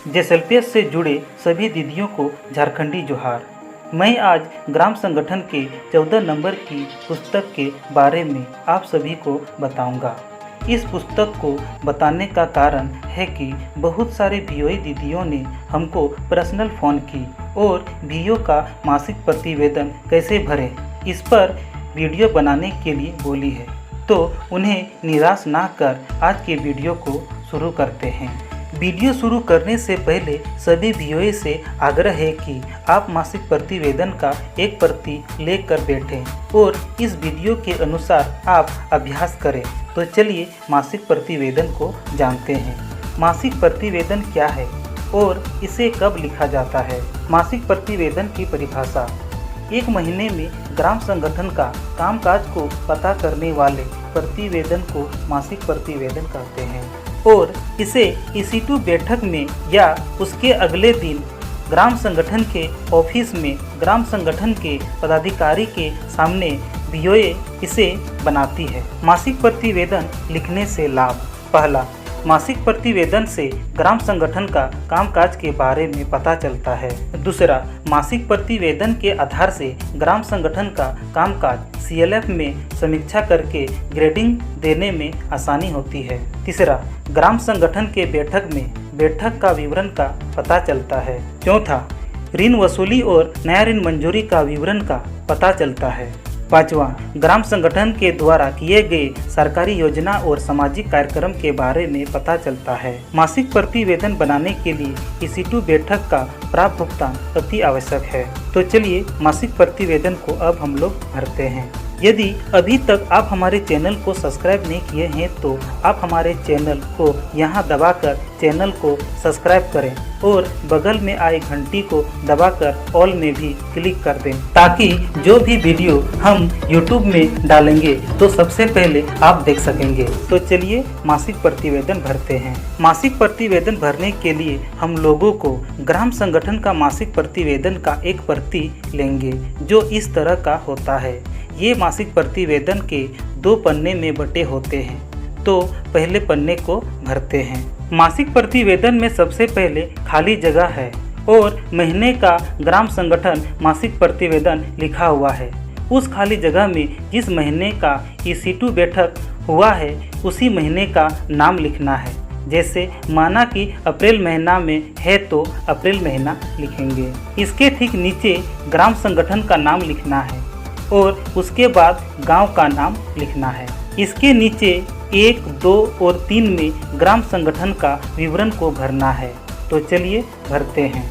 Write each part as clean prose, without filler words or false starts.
JSLPS से जुड़े सभी दीदियों को झारखंडी जोहार। मैं आज ग्राम संगठन के 14 नंबर की पुस्तक के बारे में आप सभी को बताऊंगा। इस पुस्तक को बताने का कारण है कि बहुत सारे वीओए दीदियों ने हमको पर्सनल फ़ोन की और वीओ का मासिक प्रतिवेदन कैसे भरें इस पर वीडियो बनाने के लिए बोली है। तो उन्हें निराश ना कर आज के वीडियो को शुरू करते हैं। वीडियो शुरू करने से पहले सभी वीओए से आग्रह है कि आप मासिक प्रतिवेदन का एक प्रति लेकर बैठें और इस वीडियो के अनुसार आप अभ्यास करें। तो चलिए मासिक प्रतिवेदन को जानते हैं। मासिक प्रतिवेदन क्या है और इसे कब लिखा जाता है। मासिक प्रतिवेदन की परिभाषा: एक महीने में ग्राम संगठन का कामकाज को पता करने वाले प्रतिवेदन को मासिक प्रतिवेदन कहते हैं और इसे EC2 बैठक में या उसके अगले दिन ग्राम संगठन के ऑफिस में ग्राम संगठन के पदाधिकारी के सामने वीओए इसे बनाती है। मासिक प्रतिवेदन लिखने से लाभ: पहला, मासिक प्रतिवेदन से ग्राम संगठन का कामकाज के बारे में पता चलता है। दूसरा, मासिक प्रतिवेदन के आधार से ग्राम संगठन का कामकाज CLF में समीक्षा करके ग्रेडिंग देने में आसानी होती है। तीसरा, ग्राम संगठन के बैठक में बैठक का विवरण का पता चलता है। चौथा, ऋण वसूली और नया ऋण मंजूरी का विवरण का पता चलता है। पाँचवा, ग्राम संगठन के द्वारा किए गए सरकारी योजना और सामाजिक कार्यक्रम के बारे में पता चलता है। मासिक प्रतिवेदन बनाने के लिए EC2 बैठक का प्राप्त भुगतान अति आवश्यक है। तो चलिए मासिक प्रतिवेदन को अब हम लोग भरते हैं। यदि अभी तक आप हमारे चैनल को सब्सक्राइब नहीं किए हैं तो आप हमारे चैनल को यहाँ दबाकर चैनल को सब्सक्राइब करें और बगल में आए घंटी को दबाकर ऑल में भी क्लिक कर दें ताकि जो भी वीडियो हम YouTube में डालेंगे तो सबसे पहले आप देख सकेंगे। तो चलिए मासिक प्रतिवेदन भरते हैं। मासिक प्रतिवेदन भरने के लिए हम लोगों को ग्राम संगठन का मासिक प्रतिवेदन का एक प्रति लेंगे जो इस तरह का होता है। ये मासिक प्रतिवेदन के 2 पन्ने में बटे होते हैं। तो पहले पन्ने को भरते हैं। मासिक प्रतिवेदन में सबसे पहले खाली जगह है और महीने का ग्राम संगठन मासिक प्रतिवेदन लिखा हुआ है। उस खाली जगह में जिस महीने का EC2 बैठक हुआ है उसी महीने का नाम लिखना है। जैसे माना कि अप्रैल महीना में है तो अप्रैल महीना लिखेंगे। इसके ठीक नीचे ग्राम संगठन का नाम लिखना है और उसके बाद गांव का नाम लिखना है। इसके नीचे 1, 2 और 3 में ग्राम संगठन का विवरण को भरना है। तो चलिए भरते हैं।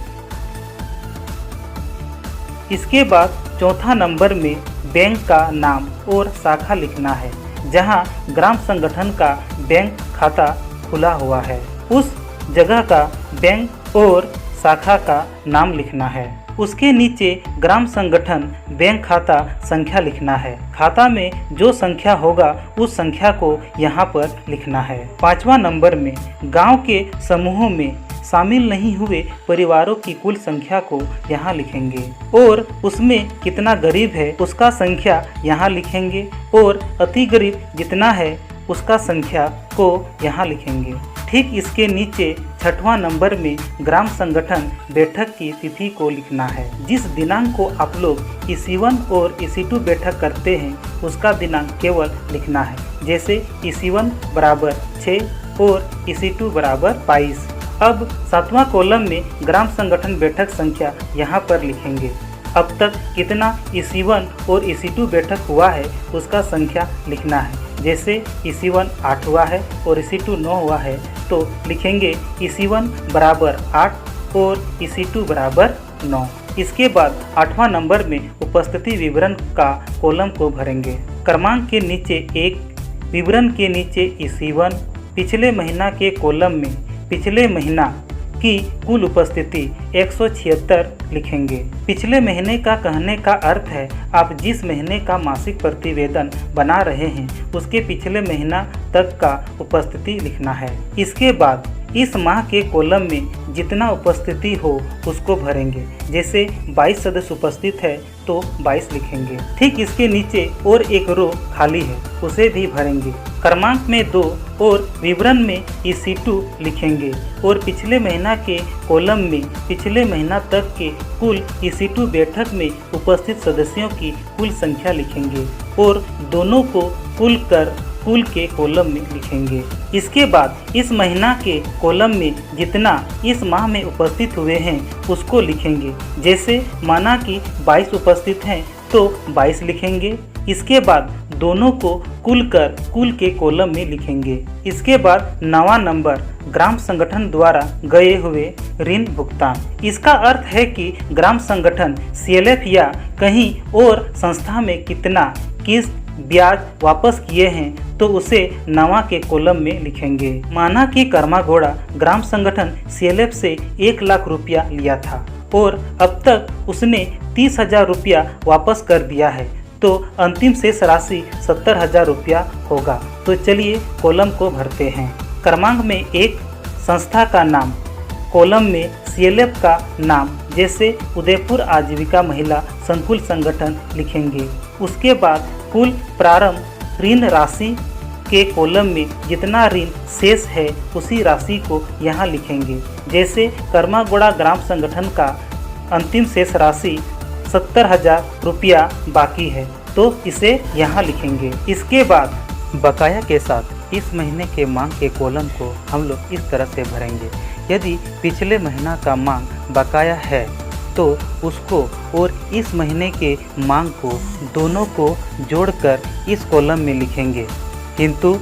इसके बाद चौथा नंबर में बैंक का नाम और शाखा लिखना है जहां ग्राम संगठन का बैंक खाता खुला हुआ है। उस जगह का बैंक और शाखा का नाम लिखना है। उसके नीचे ग्राम संगठन बैंक खाता संख्या लिखना है। खाता में जो संख्या होगा उस संख्या को यहाँ पर लिखना है। 5वां नंबर में गांव के समूहों में शामिल नहीं हुए परिवारों की कुल संख्या को यहाँ लिखेंगे और उसमें कितना गरीब है उसका संख्या यहाँ लिखेंगे और अति गरीब जितना है उसका संख्या को यहाँ लिखेंगे। ठीक इसके नीचे 6वां नंबर में ग्राम संगठन बैठक की तिथि को लिखना है। जिस दिनांक को आप लोग EC1 और EC2 बैठक करते हैं उसका दिनांक केवल लिखना है। जैसे EC1 बराबर 6 और EC2 बराबर 22। अब 7वां कॉलम में ग्राम संगठन बैठक संख्या यहाँ पर लिखेंगे। अब तक कितना EC1 और EC2 बैठक हुआ है उसका संख्या लिखना है। जैसे EC1 8 हुआ है और EC2 9 हुआ है तो लिखेंगे EC1 बराबर 8 और EC2 बराबर 9। इसके बाद 8वां नंबर में उपस्थिति विवरण का कॉलम को भरेंगे। क्रमांक के नीचे 1, विवरण के नीचे EC1, पिछले महीना के कॉलम में पिछले महीना की कुल उपस्थिति 176 लिखेंगे। पिछले महीने का कहने का अर्थ है आप जिस महीने का मासिक प्रतिवेदन बना रहे हैं उसके पिछले महीना तक का उपस्थिति लिखना है। इसके बाद इस माह के कॉलम में जितना उपस्थिति हो उसको भरेंगे। जैसे 22 सदस्य उपस्थित है तो 22 लिखेंगे। ठीक इसके नीचे और एक रो खाली है, उसे भी भरेंगे। क्रमांक में 2 और विवरण में EC2 लिखेंगे और पिछले महीना के कॉलम में पिछले महीना तक के कुल EC2 बैठक में उपस्थित सदस्यों की कुल संख्या लिखेंगे और दोनों को कुल कर कुल के कॉलम में लिखेंगे। इसके बाद इस महीना के कॉलम में जितना इस माह में उपस्थित हुए हैं उसको लिखेंगे। जैसे माना कि 22 उपस्थित हैं तो 22 लिखेंगे। इसके बाद दोनों को कुल कर कुल के कॉलम में लिखेंगे। इसके बाद 9वां नंबर ग्राम संगठन द्वारा गए हुए ऋण भुगतान। इसका अर्थ है कि ग्राम संगठन CLF या कहीं और संस्था में कितना किस्त ब्याज वापस किए हैं तो उसे 9वां के कॉलम में लिखेंगे। माना कि कर्मागोड़ा ग्राम संगठन CLF से 1 लाख रुपया लिया था और अब तक उसने 30,000 रुपया वापस कर दिया है तो अंतिम शेष राशि 70,000 रुपया होगा। तो चलिए कॉलम को भरते हैं। क्रमांक में 1 संस्था का नाम, कॉलम में CLF का नाम जैसे उदयपुर आजीविका महिला संकुल संगठन लिखेंगे। उसके बाद कुल प्रारंभ ऋण राशि के कॉलम में जितना ऋण शेष है उसी राशि को यहाँ लिखेंगे। जैसे कर्मागोड़ा ग्राम संगठन का अंतिम शेष राशि 70,000 रुपया बाकी है तो इसे यहाँ लिखेंगे। इसके बाद बकाया के साथ इस महीने के मांग के कॉलम को हम लोग इस तरह से भरेंगे। यदि पिछले महीना का मांग बकाया है तो उसको और इस महीने के मांग को दोनों को जोड़कर इस कॉलम में लिखेंगे। किंतु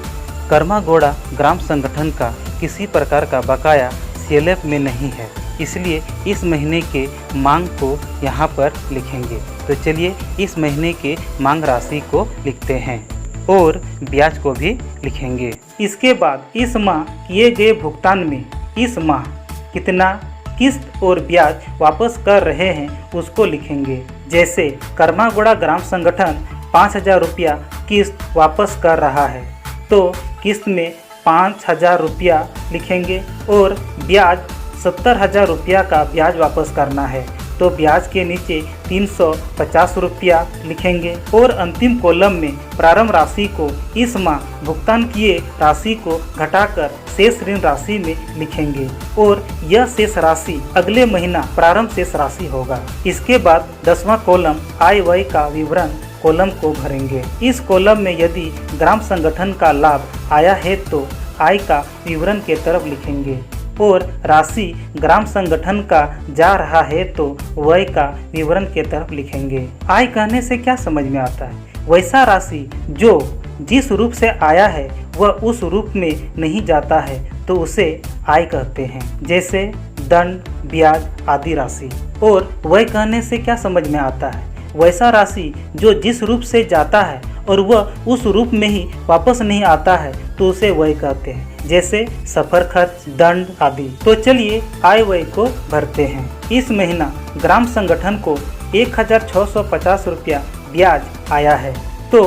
कर्मागोड़ा ग्राम संगठन का किसी प्रकार का बकाया CLF में नहीं है, इसलिए इस महीने के मांग को यहाँ पर लिखेंगे। तो चलिए इस महीने के मांग राशि को लिखते हैं और ब्याज को भी लिखेंगे। इसके बाद इस माह किए गए भुगतान में इस माह कितना किस्त और ब्याज वापस कर रहे हैं उसको लिखेंगे। जैसे कर्मागोड़ा ग्राम संगठन 5,000 रुपया किस्त वापस कर रहा है तो किस्त में 5,000 रुपया लिखेंगे और ब्याज 70,000 रुपया का ब्याज वापस करना है तो ब्याज के नीचे 350 रुपया लिखेंगे और अंतिम कॉलम में प्रारंभ राशि को इस माह भुगतान किए राशि को घटाकर शेष ऋण राशि में लिखेंगे और यह शेष राशि अगले महीना प्रारंभ शेष राशि होगा। इसके बाद 10वां कॉलम आय व्यय का विवरण कॉलम को भरेंगे। इस कॉलम में यदि ग्राम संगठन का लाभ आया है तो आय का विवरण के तरफ लिखेंगे और राशि ग्राम संगठन का जा रहा है तो व्यय का विवरण के तरफ लिखेंगे। आय कहने से क्या समझ में आता है? वैसा राशि जो जिस रूप से आया है वह उस रूप में नहीं जाता है तो उसे आय कहते हैं। जैसे दंड, ब्याज आदि राशि। और व्यय कहने से क्या समझ में आता है? वैसा राशि जो जिस रूप से जाता है और वह उस रूप में ही वापस नहीं आता है तो उसे व्यय कहते हैं। जैसे सफर खर्च, दंड आदि। तो चलिए आय व्यय को भरते हैं। इस महीना ग्राम संगठन को 1,650 रुपया ब्याज आया है तो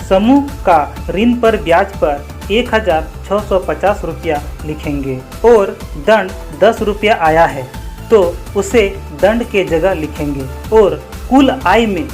समूह का ऋण पर ब्याज पर 1,650 रुपया लिखेंगे और दंड 10 रुपया आया है तो उसे दंड के जगह लिखेंगे और कुल आय में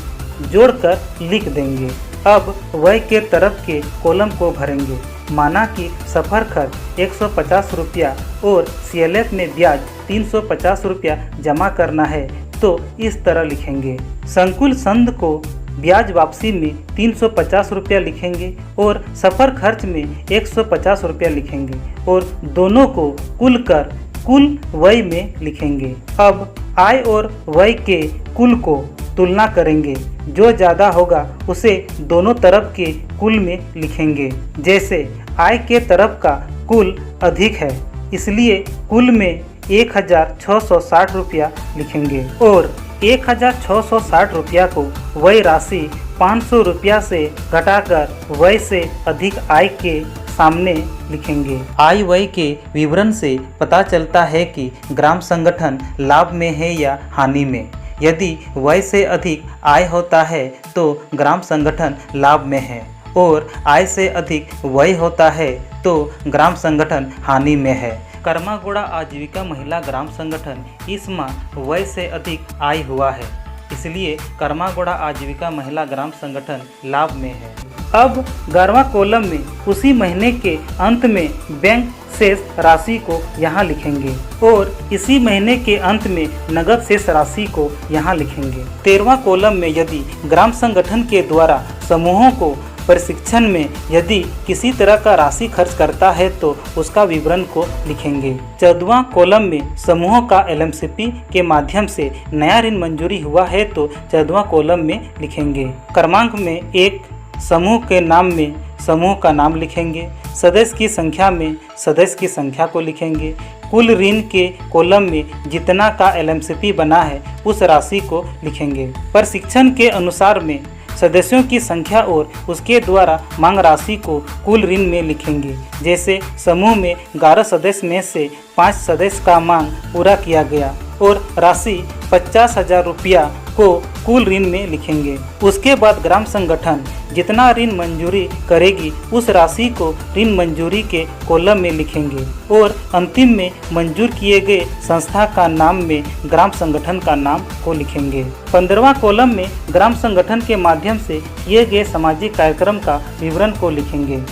जोड़कर लिख देंगे। अब व्यय के तरफ के कॉलम को भरेंगे। माना कि सफर खर्च 150 रुपया और CLF में ब्याज 350 रुपया जमा करना है तो इस तरह लिखेंगे। संकुल संघ को ब्याज वापसी में 350 रुपया लिखेंगे और सफर खर्च में 150 रुपया लिखेंगे और दोनों को कुल कर कुल व्यय में लिखेंगे। अब आय और व्यय के कुल को तुलना करेंगे। जो ज़्यादा होगा उसे दोनों तरफ के कुल में लिखेंगे। जैसे आय के तरफ का कुल अधिक है इसलिए कुल में 1,660 रुपया लिखेंगे और 1,660 रुपया को व्यय राशि 500 रुपया से घटाकर व्यय से अधिक आय के सामने लिखेंगे। आय व्यय के विवरण से पता चलता है कि ग्राम संगठन लाभ में है या हानि में। यदि व्यय से अधिक आय होता है तो ग्राम संगठन लाभ में है और आय से अधिक व्यय होता है तो ग्राम संगठन हानि में है। कर्मागुड़ा आजीविका महिला ग्राम संगठन इस माह व्यय से अधिक आय हुआ है, इसलिए कर्मागुड़ा आजीविका महिला ग्राम संगठन लाभ में है। अब 11वां कॉलम में उसी महीने के अंत में बैंक शेष राशि को यहाँ लिखेंगे और इसी महीने के अंत में नगद शेष राशि को यहाँ लिखेंगे। 13वां कॉलम में यदि ग्राम संगठन के द्वारा समूहों को प्रशिक्षण में यदि किसी तरह का राशि खर्च करता है तो उसका विवरण को लिखेंगे। 14वां कॉलम में समूहों का एलएमसीपी के माध्यम से नया ऋण मंजूरी हुआ है तो 14वां कॉलम में लिखेंगे। क्रमांक में 1 समूह के नाम में समूह का नाम लिखेंगे। सदस्य की संख्या में सदस्य की संख्या को लिखेंगे। कुल ऋण के कॉलम में जितना का एलएमसीपी बना है उस राशि को लिखेंगे। प्रशिक्षण के अनुसार में सदस्यों की संख्या और उसके द्वारा मांग राशि को कुल ऋण में लिखेंगे। जैसे समूह में 11 सदस्य में से 5 सदस्य का मांग पूरा किया गया और राशि 50,000 रुपया को कुल ऋण में लिखेंगे। उसके बाद ग्राम संगठन जितना ऋण मंजूरी करेगी उस राशि को ऋण मंजूरी के कॉलम में लिखेंगे और अंतिम में मंजूर किए गए संस्था का नाम में ग्राम संगठन का नाम को लिखेंगे। 15वां कॉलम में ग्राम संगठन के माध्यम से किए गए सामाजिक कार्यक्रम का विवरण को लिखेंगे।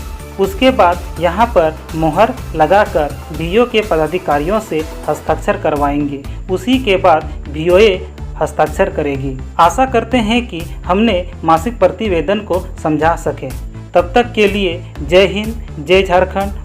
उसके बाद यहाँ पर मोहर लगाकर बीओ के पदाधिकारियों से हस्ताक्षर करवाएंगे। उसी के बाद बीओए हस्ताक्षर करेगी। आशा करते हैं कि हमने मासिक प्रतिवेदन को समझा सके। तब तक के लिए जय हिंद, जय झारखंड।